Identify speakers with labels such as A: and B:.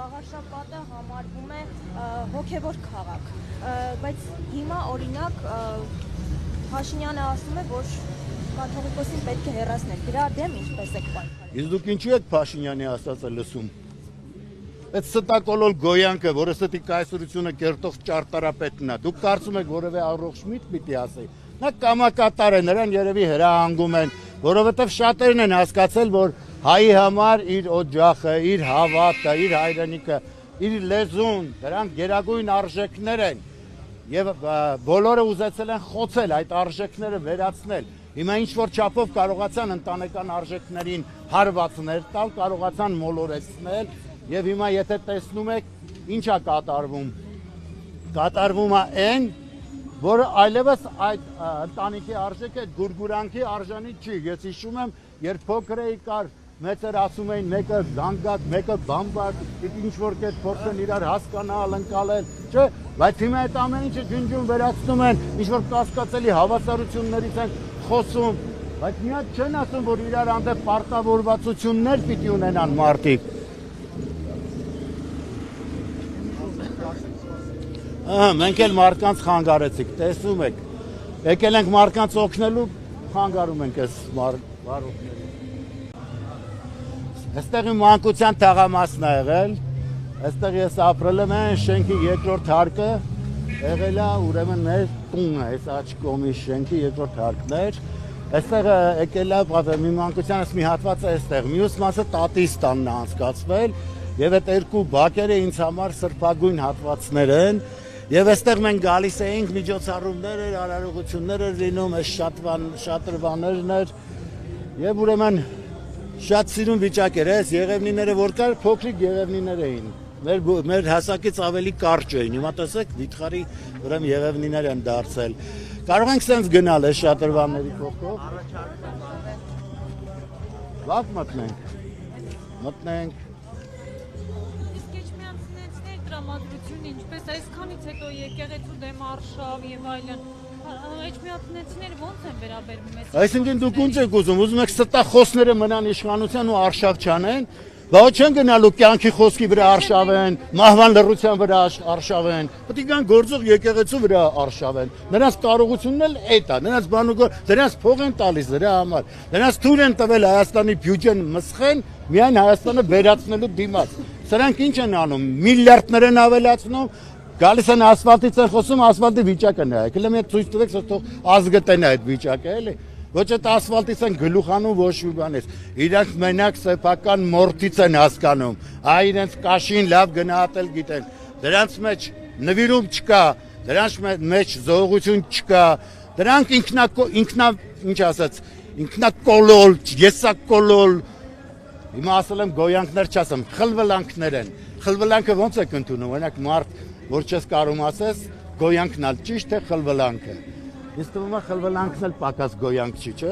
A: Վաղարշաբաթը համարվում է հոգևոր քաղաք, բայց հիմա օրինակ Փաշինյանը ասում է, որ կաթողիկոսին պետք է հեռացնել, դրա դեմ ինչպես եք պայքարել։
B: Իսկ դուք ինչու եք Փաշինյանի ասածը լսում։ Այդ ստակոլոլ գոյանքը, որը ստի կայսրությունը կերտող ճարտարապետն է, դուք կարծում եք որևէ առողջ միտք պիտի ասի։ Նա կամակատար է, նրան երևի հրահանգում են, որովհետև շատերն են հասկացել, որ հայի համար իր օջախը, իր հավատը, իր հայրենիքը, իր լեզուն, դրանք գերագույն արժեքներ են։ Եվ բոլորը ուզեցել են խոցել այդ արժեքները վերացնել։ Հիմա ինչ որ չափով կարողացան ընտանեկան արժեքներին հարվածներ տալ, կարողացան մոլորեցնել, եւ հիմա եթե տեսնում եք, ինչա կատարվում։ Կատարվում է այն, որը այլևս այդ ընտանիքի արժեքը գուրգուրանքի արժանի չի։ Ես հիշում եմ, երբ փոքր էի կար, մեծեր ասում էին մեկը զանգակ, մեկը բամբար, ինչ որ կետ փորձեն իրար հասկանալ, ընկալել, չէ՞, բայց հիմա այդ ամեն ինչը ջնջում վերացնում են, ինչ որ կասկածելի հավասարություններից են խոսում, բայց մի հատ չեն ասում, որ իրար հանդեպ պարտավորվածություններ պիտի ունենան մարդիկ։ Մենք էլ մարդկանց խանգարեցիք, տեսնում եք, եկել ենք մարդկանց օգնելու, խանգարում ենք այս վարորդներին։ Այստեղ իմ մանկության թաղամասն է եղել, այստեղ ես ապրել եմ այն շենքի երկրորդ հարկը, եղել է ուրեմն մեր տունը, այս աջ կողմի շենքի երկրորդ հարկն էր, այստեղ եկել է մի մանկությանս մի հատված է այստեղ, մյուս մասը տատիս տանն է անցկացվել, եւ այդ երկու բակերը ինձ համար սրբագույն հատվածներ են, եւ այստեղ մենք գալիս էինք, միջոցառումներ էր, արարողություններ էր լինում, այս շատրվաներն էր, եւ ուրեմն շատ սիրուն վիճակ էր, այս եղևնիները որ կար, փոքրիկ եղևնիներ էին, մեր հասակից ավելի կարճ էին, հիմա տեսեք, վիթխարի ուրեմն եղևնիներ են դարձել, կարող ենք սենց գնալ այս շատրվանների կողքով, լավ մտնենք,
C: տրամադրություն ինչպես այսքանից հետո եկեղեցու դեմ արշավ եւ այլն էջմիածնեցիները ոնց են վերաբերվում այս։
B: Այսինքն դուք ո՞նց եք ուզում եք ստախոսները մնան իշխանության ու արշավ չանեն, բայց չեն գնալու կյանքի խոսքի վրա արշավեն, մահվան լռության վրա արշավեն, պետք է գան գործող եկեղեցու վրա արշավեն։ Նրանց կարողությունն էլ այդ է, նրանց բանուգոր, նրանց փող են տալիս դրա համար, նրանց թույլ են տվել Հայաստանի բյուջեն մսխեն, միայն Հայաստանը վերացնելու դիմաց։ Սրանք ինչ են անում, միլիարդներ են ավելացնում, գալիս են ասֆալտից են խոսում, ասֆալտի վիճակը նայեք, հələ մենք ցույց տվեք, թող ազգը տենա այդ վիճակը, էլի։ Ոչ այդ ասֆալտից են գլուխանում, ոչ մի բանից։ Իրանք մենակ սեփական մորթից են հասկանում, իրենց կաշին լավ գնահատել գիտեն։ Դրանց մեջ նվիրում չկա, դրանց մեջ զողություն չկա, դրանք ինչ ասած, ինքնակոլոլ, եսակոլոլ, հիմա ասել եմ գոյանքներ չասեմ, խլվլանքներ են։ Խլվլանքը ոնց եք ընդունում, օրինակ մարդ, որ չես կարող ասես, գոյանքն ալ ճիշտ է խլվլանքը։ Իսկ թվում է խլվլանքն էլ պակաս գոյանք չի, չէ՞։